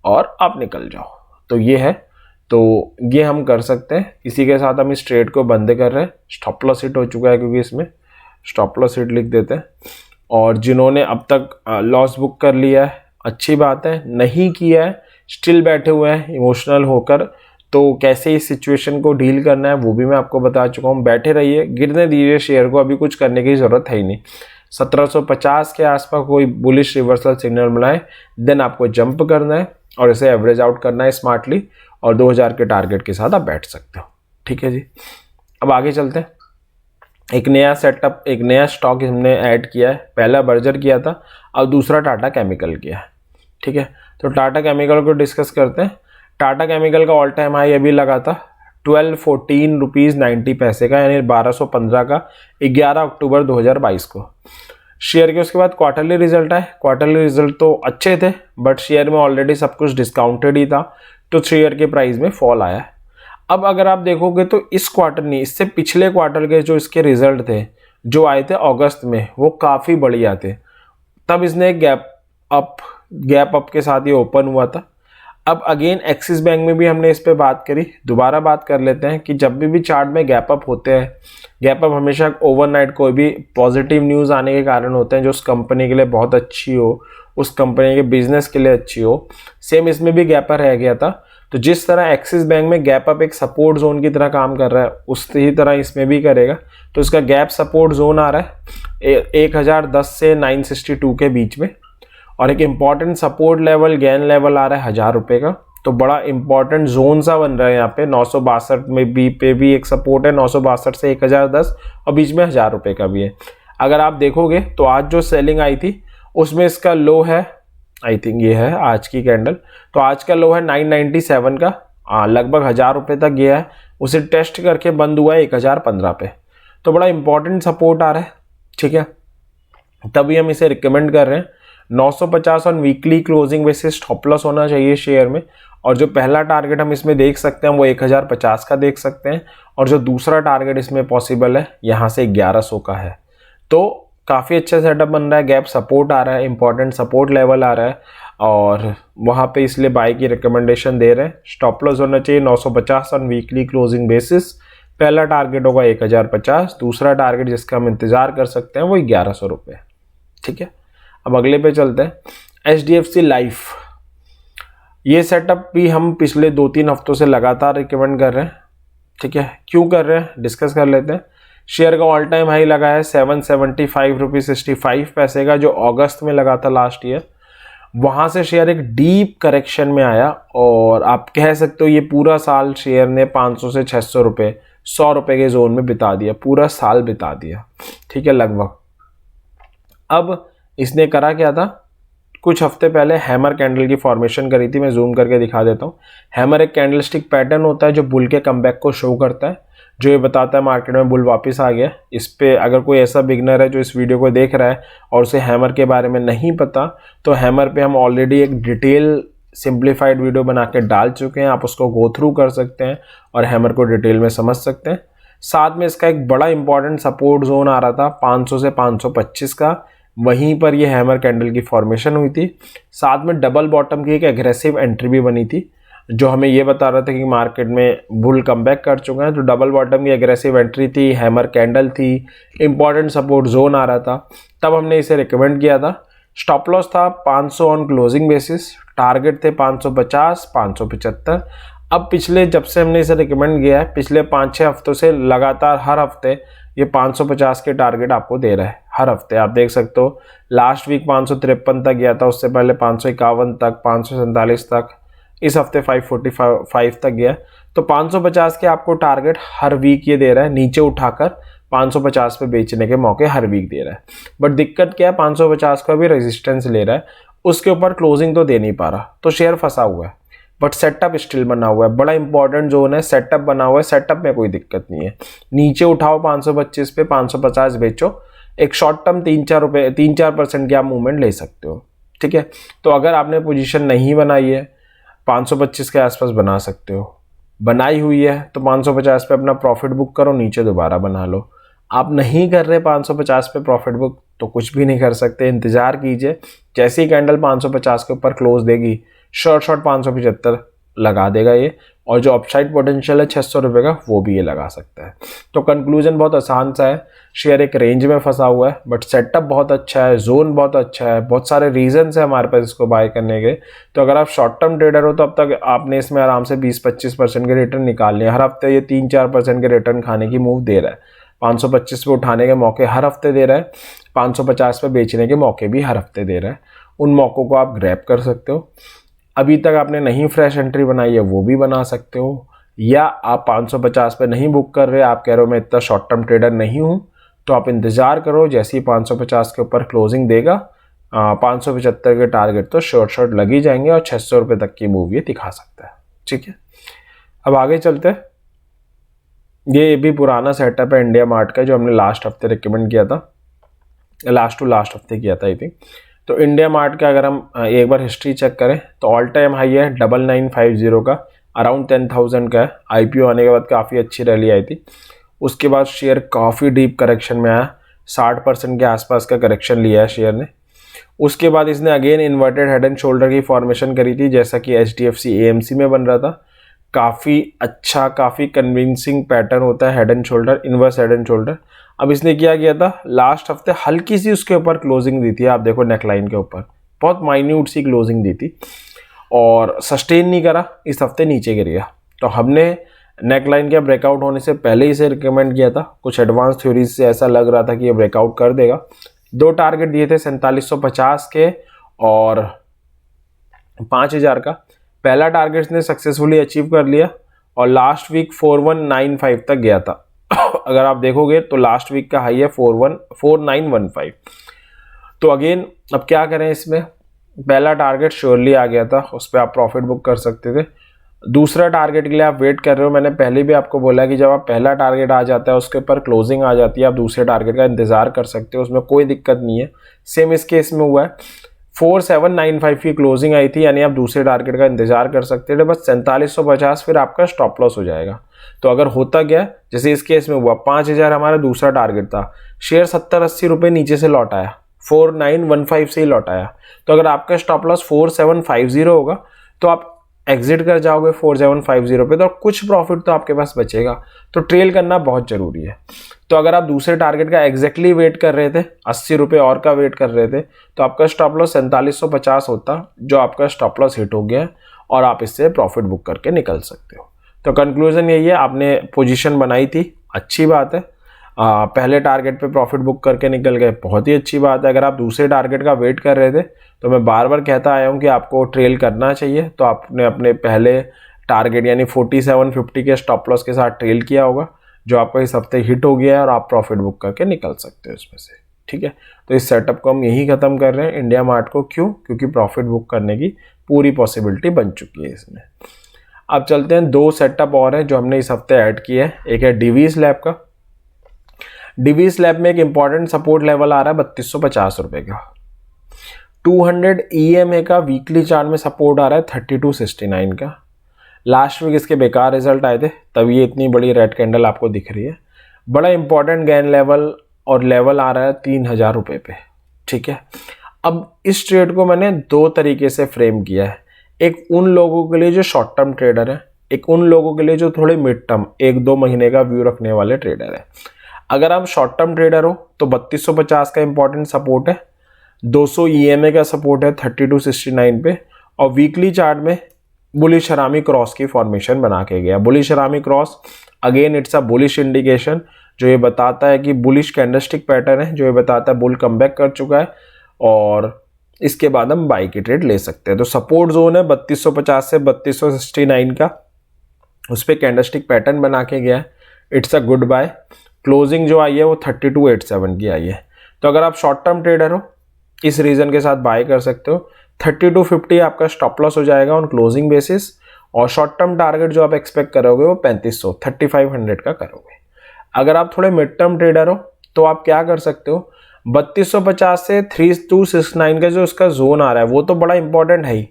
और आप निकल जाओ। तो ये है, तो ये हम कर सकते हैं। इसी के साथ हम इस ट्रेड को बंद कर रहे हैं। स्टॉप लॉस हिट हो चुका है, क्योंकि इसमें स्टॉप लॉस हिट लिख देते हैं। और जिन्होंने अब तक लॉस बुक कर लिया है, अच्छी बात है। नहीं किया है, स्टिल बैठे हुए हैं इमोशनल होकर, तो कैसे इस सिचुएशन को डील करना है वो भी मैं आपको बता चुका हूँ। बैठे रहिए, गिरने दीजिए शेयर को, अभी कुछ करने की ज़रूरत है ही नहीं। 1750 के आसपास कोई बुलिश रिवर्सल सिग्नल बनाए, देन आपको जंप करना है और इसे एवरेज आउट करना है स्मार्टली, और 2000 के टारगेट के साथ आप बैठ सकते हो, ठीक है जी। अब आगे चलते हैं। एक नया सेटअप, एक नया स्टॉक हमने ऐड किया है। पहला बर्जर किया था, अब दूसरा टाटा केमिकल किया है, ठीक है। तो टाटा केमिकल को डिस्कस करते हैं। टाटा केमिकल का ऑल टाइम हाई अभी लगा था 1214 रुपीज़ 90 पैसे का, यानी 1215 का, 11 अक्टूबर 2022 को। शेयर के उसके बाद क्वार्टरली रिजल्ट आए। क्वार्टरली रिजल्ट तो अच्छे थे, बट शेयर में ऑलरेडी सब कुछ डिस्काउंटेड ही था, तो शेयर के प्राइस में फॉल आया। अब अगर आप देखोगे तो इस क्वार्टर नहीं, इससे पिछले क्वार्टर के जो इसके रिजल्ट थे, जो आए थे अगस्त में, वो काफ़ी बढ़िया थे। तब इसने गैप अप के साथ ये ओपन हुआ था। अब अगेन एक्सिस बैंक में भी हमने इस पे बात करी, दोबारा बात कर लेते हैं कि जब भी चार्ट में गैप अप होते हैं, गैप अप हमेशा ओवरनाइट कोई भी पॉजिटिव न्यूज़ आने के कारण होते हैं, जो उस कंपनी के लिए बहुत अच्छी हो, उस कंपनी के बिजनेस के लिए अच्छी हो। सेम इसमें भी गैप अप रह गया था। तो जिस तरह एक्सिस बैंक में गैप अप एक सपोर्ट जोन की तरह काम कर रहा है, उसी तरह इसमें भी करेगा। तो इसका गैप सपोर्ट जोन आ रहा है 1010 से 962 के बीच में, और एक important support level, gain level आ रहा है 1000 रुपये का। तो बड़ा इंपॉर्टेंट जोन सा बन रहा है यहाँ पे। 962 में भी एक सपोर्ट है, 962 से 1010, और बीच में 1000 रुपये का भी है। अगर आप देखोगे तो आज जो सेलिंग आई थी उसमें इसका लो है, आई थिंक ये है आज की कैंडल, तो आज का लो है 997 का, लगभग 1000 रुपये तक गया है। उसे टेस्ट करके बंद हुआ है 1015 पे। तो बड़ा इंपॉर्टेंट सपोर्ट आ रहा है, ठीक है। तभी हम इसे रिकमेंड कर रहे हैं। 950 on weekly closing basis stop loss होना चाहिए शेयर में, और जो पहला टारगेट हम इसमें देख सकते हैं वो 1050 का देख सकते हैं, और जो दूसरा टारगेट इसमें पॉसिबल है यहाँ से 1100 का है। तो काफ़ी अच्छा सेटअप बन रहा है। गैप सपोर्ट आ रहा है, इंपॉर्टेंट सपोर्ट लेवल आ रहा है, और वहाँ पे इसलिए बाय की रिकमेंडेशन दे रहे हैं। स्टॉप लॉस होना चाहिए 950 ऑन वीकली क्लोजिंग बेसिस। पहला टारगेट होगा 1050, दूसरा टारगेट जिसका हम इंतज़ार कर सकते हैं वो 1100 रुपये, ठीक है। अब अगले पे चलते हैं। HDFC लाइफ, ये सेटअप भी हम पिछले 2-3 हफ्तों से लगातार रिकमेंड कर रहे हैं। ठीक है, क्यों कर रहे हैं डिस्कस कर लेते हैं। शेयर का ऑल टाइम हाई लगा है 775.65 का, जो अगस्त में लगा था लास्ट ईयर। वहाँ से शेयर एक डीप करेक्शन में आया और आप कह सकते हो ये पूरा साल शेयर ने 500 से 600 रुपये, 100 रुपये के जोन में बिता दिया, पूरा साल बिता दिया। ठीक है, लगभग। अब इसने करा क्या था, कुछ हफ्ते पहले हैमर कैंडल की फॉर्मेशन करी थी। मैं जूम करके दिखा देता हूँ। हैमर एक कैंडलस्टिक पैटर्न होता है जो बुल के कमबैक को शो करता है, जो ये बताता है मार्केट में बुल वापस आ गया। इस पे अगर कोई ऐसा बिगनर है जो इस वीडियो को देख रहा है और उसे हैमर के बारे में नहीं पता, तो हैमर पे हम ऑलरेडी एक डिटेल सिंप्लीफाइड वीडियो बना के डाल चुके हैं, आप उसको गो थ्रू कर सकते हैं और हैमर को डिटेल में समझ सकते हैं। साथ में इसका एक बड़ा इंपॉर्टेंट सपोर्ट जोन आ रहा था 500 से 525 का, वहीं पर ये हैमर कैंडल की फॉर्मेशन हुई थी। साथ में डबल बॉटम की एक एग्रेसिव एंट्री भी बनी थी, जो हमें ये बता रहा था कि मार्केट में बुल कमबैक कर चुके हैं। तो डबल बॉटम की एग्रेसिव एंट्री थी, हैमर कैंडल थी, इंपॉर्टेंट सपोर्ट जोन आ रहा था, तब हमने इसे रिकमेंड किया था। स्टॉप लॉस था 500 ऑन क्लोजिंग बेसिस, टारगेट थे 550, 575। अब पिछले जब से हमने इसे रिकमेंड किया है, पिछले 5-6 हफ्तों से लगातार हर हफ्ते ये 550 के टारगेट आपको दे रहा है हर हफ्ते। आप देख सकते हो लास्ट वीक 553 तक गया था, उससे पहले 551 तक, 547 तक, इस हफ्ते 545 तक गया। तो 550 के आपको टारगेट हर वीक ये दे रहा है, नीचे उठाकर 550 पे बेचने के मौके हर वीक दे रहा है। बट दिक्कत क्या है, 550 का भी रेजिस्टेंस ले रहा है, उसके ऊपर क्लोजिंग तो दे नहीं पा रहा, तो शेयर फंसा हुआ है। बट सेटअप स्टिल बना हुआ है, बड़ा इंपॉर्टेंट जोन है, सेटअप बना हुआ है, सेटअप में कोई दिक्कत नहीं है। नीचे उठाओ 525 पे, 550 बेचो, एक शॉर्ट टर्म 3-4% की आप मूवमेंट ले सकते हो। ठीक है, तो अगर आपने पोजीशन नहीं बनाई है 525 के आसपास बना सकते हो, बनाई हुई है तो 550 पे अपना प्रॉफिट बुक करो, नीचे दोबारा बना लो। आप नहीं कर रहे 550 पे प्रॉफिट बुक तो कुछ भी नहीं कर सकते, इंतजार कीजिए। जैसे ही कैंडल 550 के ऊपर क्लोज देगी, शॉर्ट 575 लगा देगा ये, और जो अपसाइड पोटेंशियल है 600 रुपये का, वो भी ये लगा सकता है। तो कंक्लूजन बहुत आसान सा है, शेयर एक रेंज में फंसा हुआ है, बट सेटअप बहुत अच्छा है, जोन बहुत अच्छा है, बहुत सारे रीजंस है हमारे पास इसको बाय करने के। तो अगर आप शॉर्ट टर्म ट्रेडर हो तो अब तक आपने इसमें आराम से 20-25% के रिटर्न निकाल लिए। हर हफ्ते ये 3-4% के रिटर्न खाने की मूव दे रहा है। 525 पे उठाने के मौके हर हफ्ते दे रहा है, 550 पे बेचने के मौके भी हर हफ्ते दे रहा है। उन मौक़ों को आप ग्रैब कर सकते हो। अभी तक आपने नहीं फ्रेश एंट्री बनाई है, वो भी बना सकते हो, या आप 550 पे नहीं बुक कर रहे, आप कह रहे हो मैं इतना शॉर्ट टर्म ट्रेडर नहीं हूँ, तो आप इंतज़ार करो, जैसे ही 550 के ऊपर क्लोजिंग देगा 575 के टारगेट तो शॉर्ट लग ही जाएंगे और 600 रुपये तक की मूव ये दिखा सकता है। ठीक है, अब आगे चलते हैं। ये भी पुराना सेटअप है इंडिया मार्ट का, जो हमने लास्ट हफ्ते रिकमेंड किया था, लास्ट टू लास्ट हफ्ते किया था आई थिंक। तो इंडिया मार्ट का अगर हम एक बार हिस्ट्री चेक करें तो ऑल टाइम हाई है 9950 का, अराउंड 10,000 का है। IPO आने के बाद काफ़ी अच्छी रैली आई थी, उसके बाद शेयर काफ़ी डीप करेक्शन में आया, 60% के आसपास का करेक्शन लिया है शेयर ने। उसके बाद इसने again inverted head and shoulder की फॉर्मेशन करी थी, जैसा कि HDFC AMC में बन रहा था। काफ़ी अच्छा, काफ़ी कन्विंसिंग पैटर्न होता है head and shoulder, inverse head and shoulder. अब इसने क्या किया था, लास्ट हफ्ते हल्की सी उसके ऊपर क्लोजिंग दी थी, आप देखो नेकलाइन के ऊपर बहुत माइन्यूट सी क्लोजिंग दी थी और सस्टेन नहीं करा, इस हफ्ते नीचे गिर गया। तो हमने नेकलाइन के ब्रेकआउट होने से पहले इसे रिकमेंड किया था, कुछ एडवांस थ्योरीज से ऐसा लग रहा था कि ये ब्रेकआउट कर देगा। 2 टारगेट दिए थे 4750 के और 5000 का। पहला टारगेट इसने सक्सेसफुली अचीव कर लिया और लास्ट वीक 4195 तक गया था। अगर आप देखोगे तो लास्ट वीक का हाई है 4915। तो अगेन अब क्या करें, इसमें पहला टारगेट श्योरली आ गया था, उस पर आप प्रॉफिट बुक कर सकते थे। दूसरा टारगेट के लिए आप वेट कर रहे हो, मैंने पहले भी आपको बोला कि जब आप पहला टारगेट आ जाता है उसके ऊपर क्लोजिंग आ जाती है, आप दूसरे टारगेट का इंतजार कर सकते हो, उसमें कोई दिक्कत नहीं है। सेम इस केस में हुआ है, 4795 की क्लोजिंग आई थी, यानी आप दूसरे टारगेट का इंतजार कर सकते थे, बस 4750 फिर आपका स्टॉप लॉस हो जाएगा। तो अगर होता गया जैसे इस केस में हुआ, 5000 हमारा दूसरा टारगेट था, शेयर 70-80 रुपये नीचे से लौट आया, 4915 से ही लौट आया। तो अगर आपका स्टॉप लॉस 4750 होगा तो आप एग्जिट कर जाओगे 4750 पे तो कुछ प्रॉफिट तो आपके पास बचेगा। तो ट्रेल करना बहुत ज़रूरी है। तो अगर आप दूसरे टारगेट का एग्जैक्टली वेट कर रहे थे, 80 रुपये और का वेट कर रहे थे, तो आपका स्टॉप लॉस 4750 होता, जो आपका स्टॉप लॉस हिट हो गया और आप इससे प्रॉफिट बुक करके निकल सकते हो। तो कंक्लूजन यही है, आपने पोजीशन बनाई थी, अच्छी बात है। पहले टारगेट पे प्रॉफिट बुक करके निकल गए, बहुत ही अच्छी बात है। अगर आप दूसरे टारगेट का वेट कर रहे थे तो मैं बार बार कहता आया हूँ कि आपको ट्रेल करना चाहिए। तो आपने अपने पहले टारगेट यानी 4750 के स्टॉप लॉस के साथ ट्रेल किया होगा, जो आपको इस हफ्ते हिट हो गया है और आप प्रॉफिट बुक करके निकल सकते हो इसमें से। ठीक है, तो इस सेटअप को हम यही खत्म कर रहे हैं इंडिया मार्ट को। क्यों? क्योंकि प्रॉफिट बुक करने की पूरी पॉसिबिलिटी बन चुकी है इसमें। अब चलते हैं, दो सेटअप और हैं जो हमने इस हफ्ते ऐड किए हैं। एक है डिवीज लैब का। डिवीज लैब में एक इंपॉर्टेंट सपोर्ट लेवल आ रहा है 3250 रुपए का। 200 EMA का वीकली चार्ट में सपोर्ट आ रहा है 3269 का। लास्ट वीक इसके बेकार रिजल्ट आए थे, तब ये इतनी बड़ी रेड कैंडल आपको दिख रही है। बड़ा इंपॉर्टेंट गेन लेवल और लेवल आ रहा है 3000 रुपये पे। ठीक है, अब इस ट्रेड को मैंने दो तरीके से फ्रेम किया है। एक उन लोगों के लिए जो शॉर्ट टर्म ट्रेडर है, एक उन लोगों के लिए जो थोड़े मिड टर्म 1-2 महीने का व्यू रखने वाले ट्रेडर है। अगर आप शॉर्ट टर्म ट्रेडर हो तो 3250 का इंपॉर्टेंट सपोर्ट है, 200 EMA का सपोर्ट है 3269 पे, और वीकली चार्ट में बुलिश हरामी क्रॉस की फॉर्मेशन बना के गया। बुलिश हरामी cross again it's a bullish indication, जो ये बताता है कि बुलिश कैंडलस्टिक पैटर्न है, जो ये बताता है बुल कमबैक कर चुका है और इसके बाद हम बाई की ट्रेड ले सकते हैं। तो सपोर्ट जोन है 3250 से 3269 का, उस पर कैंडलस्टिक पैटर्न बना के गया है, it's a good buy. Closing जो आई है वो 3287 की आई है। तो अगर आप शॉर्ट टर्म ट्रेडर हो, इस रीजन के साथ बाय कर सकते हो। 3250 आपका स्टॉप लॉस हो जाएगा ऑन क्लोजिंग बेसिस, और शॉर्ट टर्म टारगेट जो आप एक्सपेक्ट करोगे वो 3500 3500 का करोगे। अगर आप थोड़े मिड टर्म ट्रेडर हो तो आप क्या कर सकते हो, 3250 से 3269 का जो उसका जोन आ रहा है वो तो बड़ा इंपॉर्टेंट है ही,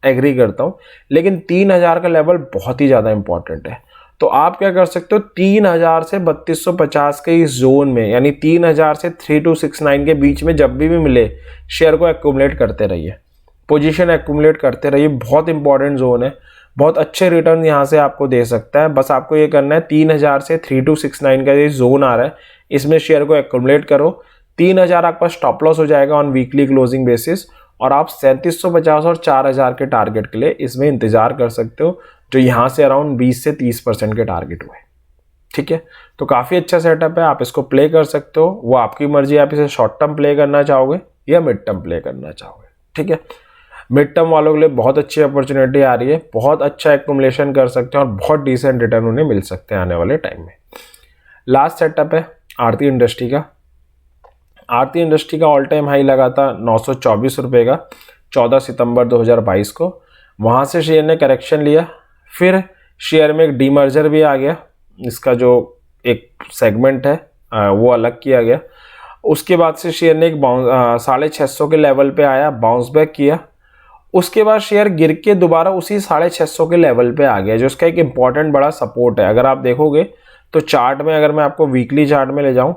एग्री करता हूँ, लेकिन 3000 का लेवल बहुत ही ज़्यादा इंपॉर्टेंट है। तो आप क्या कर सकते हो, 3000 से 3250 के इस जोन में, यानी 3000 से 3269 के बीच में जब भी मिले, शेयर को एक्यूमुलेट करते रहिए, पोजीशन एक्यूमुलेट करते रहिए। बहुत इंपॉर्टेंट जोन है, बहुत अच्छे रिटर्न यहाँ से आपको दे सकता है। बस आपको ये करना है, 3000 से 3269 का ये जोन आ रहा है, इसमें शेयर को एक्यूमुलेट करो। 3000 आपका स्टॉप लॉस हो जाएगा ऑन वीकली क्लोजिंग बेसिस, और आप 3750 और 4000 के टारगेट के लिए इसमें इंतजार कर सकते हो, जो यहाँ से अराउंड 20 से 30% के टारगेट हुए। ठीक है, तो काफ़ी अच्छा सेटअप है, आप इसको प्ले कर सकते हो, वो आपकी मर्जी है, आप इसे शॉर्ट टर्म प्ले करना चाहोगे या मिड टर्म प्ले करना चाहोगे। ठीक है, मिड टर्म वालों के लिए बहुत अच्छी अपॉर्चुनिटी आ रही है, बहुत अच्छा एक्युमुलेशन कर सकते हैं और बहुत डिसेंट रिटर्न उन्हें मिल सकते हैं आने वाले टाइम में। लास्ट सेटअप है आरती इंडस्ट्री का। आरती इंडस्ट्री का ऑल टाइम हाई लगा था 924 रुपये का 14 सितंबर 2022 को। वहाँ से शेयर ने करेक्शन लिया, फिर शेयर में एक डीमर्जर भी आ गया, इसका जो एक सेगमेंट है वो अलग किया गया। उसके बाद से शेयर ने एक 650 के लेवल पे आया, बाउंस बैक किया। उसके बाद शेयर गिर के दोबारा उसी 650 के लेवल पे आ गया, जो इसका एक इम्पॉर्टेंट बड़ा सपोर्ट है। अगर आप देखोगे तो चार्ट में, अगर मैं आपको वीकली चार्ट में ले जाऊं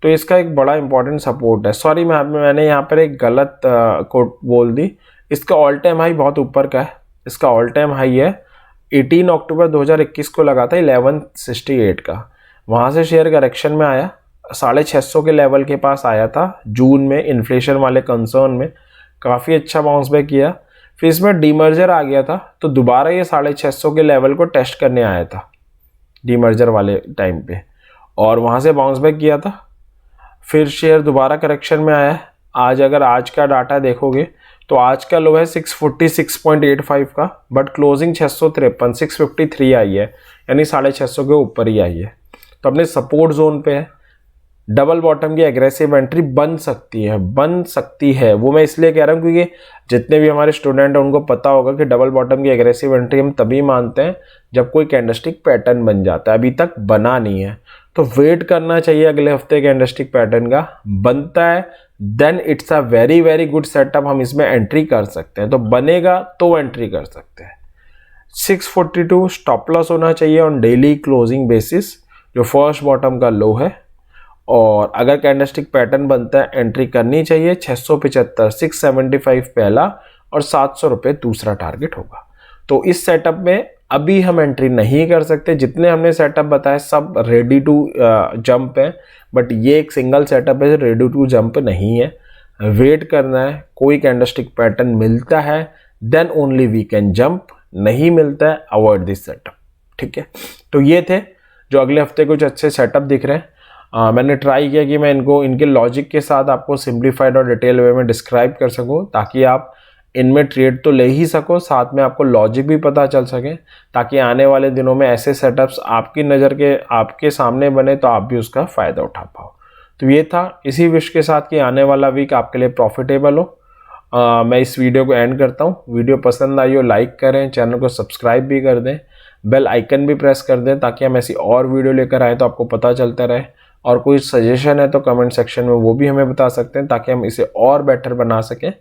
तो इसका एक बड़ा इंपॉर्टेंट सपोर्ट है। सॉरी, मैंने यहाँ पर एक गलत कोट बोल दी। इसका ऑल टाइम हाई बहुत ऊपर का है, इसका ऑल टाइम हाई है 18 अक्टूबर 2021 को लगा था 1168 का। वहाँ से शेयर करेक्शन में आया, 650 के लेवल के पास आया था जून में, इन्फ्लेशन वाले कंसर्न में काफ़ी अच्छा बाउंस बैक किया। फिर इसमें डीमर्जर आ गया था, तो दोबारा ये 650 के लेवल को टेस्ट करने आया था डीमर्जर वाले टाइम पे, और वहाँ से बाउंस बैक किया था। फिर शेयर दोबारा करेक्शन में आया। आज अगर आज का डाटा देखोगे तो आज का लो है 646.85 का, बट क्लोजिंग 653 653 आई है, यानी 650 के ऊपर ही आई है। तो अपने सपोर्ट जोन पे है, डबल बॉटम की एग्रेसिव एंट्री बन सकती है। वो मैं इसलिए कह रहा हूँ क्योंकि जितने भी हमारे स्टूडेंट हैं उनको पता होगा कि डबल बॉटम की एग्रेसिव एंट्री हम तभी मानते हैं जब कोई कैंडलस्टिक पैटर्न बन जाता है। अभी तक बना नहीं है, तो वेट करना चाहिए, अगले हफ्ते कैंडलस्टिक पैटर्न का बनता है, then it's a very very good setup, हम इसमें एंट्री कर सकते हैं। तो बनेगा तो एंट्री कर सकते हैं। 642 स्टॉप लॉस होना चाहिए ऑन डेली क्लोजिंग बेसिस, जो फर्स्ट बॉटम का लो है, और अगर कैंडलस्टिक पैटर्न बनता है एंट्री करनी चाहिए। 675 675 पहला और 700 रुपये दूसरा टारगेट होगा। तो इस सेटअप में अभी हम एंट्री नहीं कर सकते। जितने हमने सेटअप बताए सब रेडी टू जंप है, बट ये एक सिंगल सेटअप है, रेडी टू जंप नहीं है। वेट करना है, कोई कैंडलस्टिक पैटर्न मिलता है then only we can jump, नहीं मिलता है अवॉइड दिस सेटअप। ठीक है, तो ये थे जो अगले हफ्ते कुछ अच्छे सेटअप दिख रहे हैं। मैंने ट्राई किया कि मैं इनको इनके लॉजिक के साथ आपको सिंप्लीफाइड और डिटेल वे में डिस्क्राइब कर सकूं, ताकि आप इनमें ट्रेड तो ले ही सको, साथ में आपको लॉजिक भी पता चल सके, ताकि आने वाले दिनों में ऐसे सेटअप्स आपकी नज़र के आपके सामने बने तो आप भी उसका फ़ायदा उठा पाओ। तो ये था, इसी विश के साथ कि आने वाला वीक आपके लिए प्रॉफिटेबल हो। मैं इस वीडियो को एंड करता हूँ। वीडियो पसंद आई हो लाइक करें, चैनल को सब्सक्राइब भी कर दें, बेल आइकन भी प्रेस कर दें, ताकि हम ऐसी और वीडियो लेकर आए तो आपको पता चलता रहे। और कोई सजेशन है तो कमेंट सेक्शन में वो भी हमें बता सकते हैं, ताकि हम इसे और बेटर बना सकें।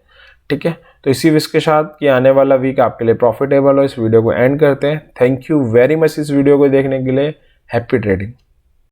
ठीक है, तो इसी विश के साथ कि आने वाला वीक आपके लिए प्रॉफिटेबल हो, इस वीडियो को एंड करते हैं। थैंक यू वेरी मच इस वीडियो को देखने के लिए। Happy trading.